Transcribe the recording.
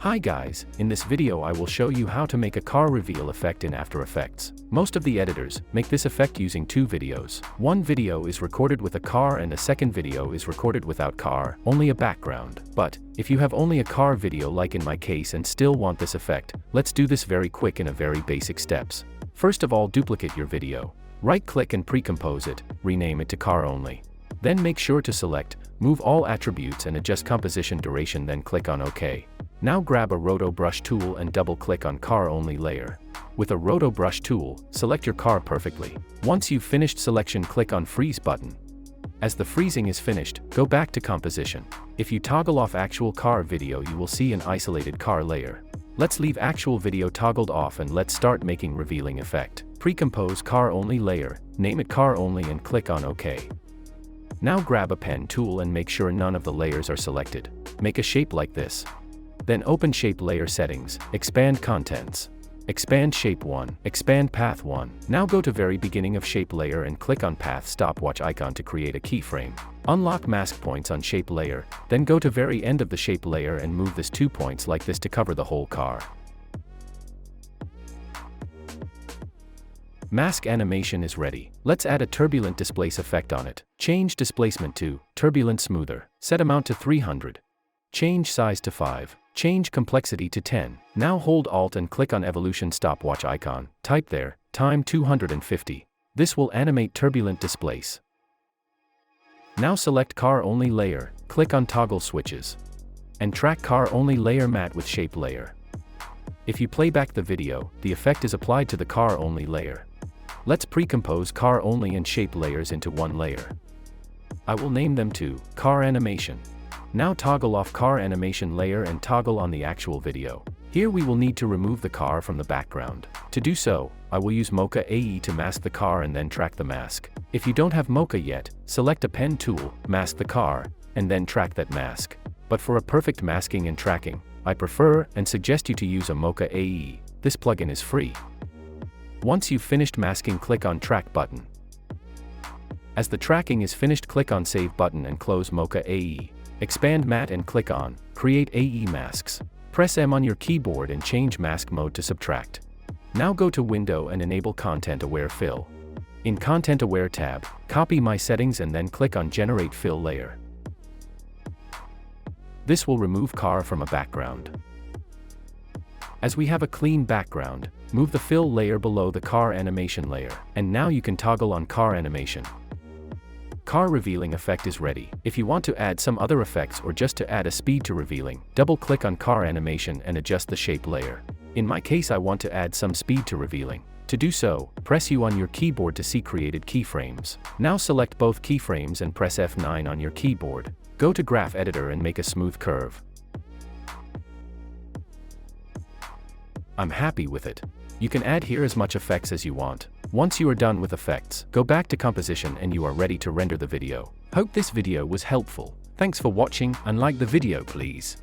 Hi guys, in this video I will show you how to make a car reveal effect in After Effects. Most of the editors make this effect using two videos. One video is recorded with a car and a second video is recorded without car, only a background. But, if you have only a car video like in my case and still want this effect, let's do this very quick in a very basic steps. First of all, duplicate your video. Right-click and pre-compose it, rename it to car only. Then make sure to select, move all attributes and adjust composition duration, then click on OK. Now grab a roto brush tool and double-click on car only layer. With a roto brush tool, select your car perfectly. Once you've finished selection, click on freeze button. As the freezing is finished, go back to composition. If you toggle off actual car video, you will see an isolated car layer. Let's leave actual video toggled off and let's start making revealing effect. Pre-compose car only layer, name it car only and click on OK. Now grab a pen tool and make sure none of the layers are selected. Make a shape like this. Then open Shape Layer Settings, Expand Contents. Expand Shape 1, Expand Path 1. Now go to very beginning of Shape Layer and click on Path stopwatch icon to create a keyframe. Unlock Mask Points on Shape Layer, then go to very end of the Shape Layer and move this 2 points like this to cover the whole car. Mask animation is ready. Let's add a turbulent displace effect on it. Change displacement to turbulent smoother. Set amount to 300. Change size to 5. Change complexity to 10. Now hold Alt and click on evolution stopwatch icon. Type there, time 250. This will animate turbulent displace. Now select car only layer, click on toggle switches. And track car only layer matte with shape layer. If you play back the video, the effect is applied to the car only layer. Let's pre-compose car only and shape layers into one layer. I will name them to car animation. Now toggle off car animation layer and toggle on the actual video. Here we will need to remove the car from the background. To do so, I will use Mocha AE to mask the car and then track the mask. If you don't have Mocha yet, select a pen tool, mask the car, and then track that mask. But for a perfect masking and tracking, I prefer and suggest you to use a Mocha AE. This plugin is free. Once you've finished masking, click on Track button. As the tracking is finished, click on Save button and close Mocha AE. Expand matte and click on Create AE Masks. Press M on your keyboard and change mask mode to subtract. Now go to Window and enable Content Aware Fill. In Content Aware tab, copy my settings and then click on Generate Fill Layer. This will remove car from a background. As we have a clean background, move the fill layer below the car animation layer, and now you can toggle on car animation. Car revealing effect is ready. If you want to add some other effects or just to add a speed to revealing, double-click on car animation and adjust the shape layer. In my case, I want to add some speed to revealing. To do so, press U on your keyboard to see created keyframes. Now select both keyframes and press F9 on your keyboard. Go to Graph Editor and make a smooth curve. I'm happy with it. You can add here as much effects as you want. Once you are done with effects, go back to composition and you are ready to render the video. Hope this video was helpful. Thanks for watching and like the video please.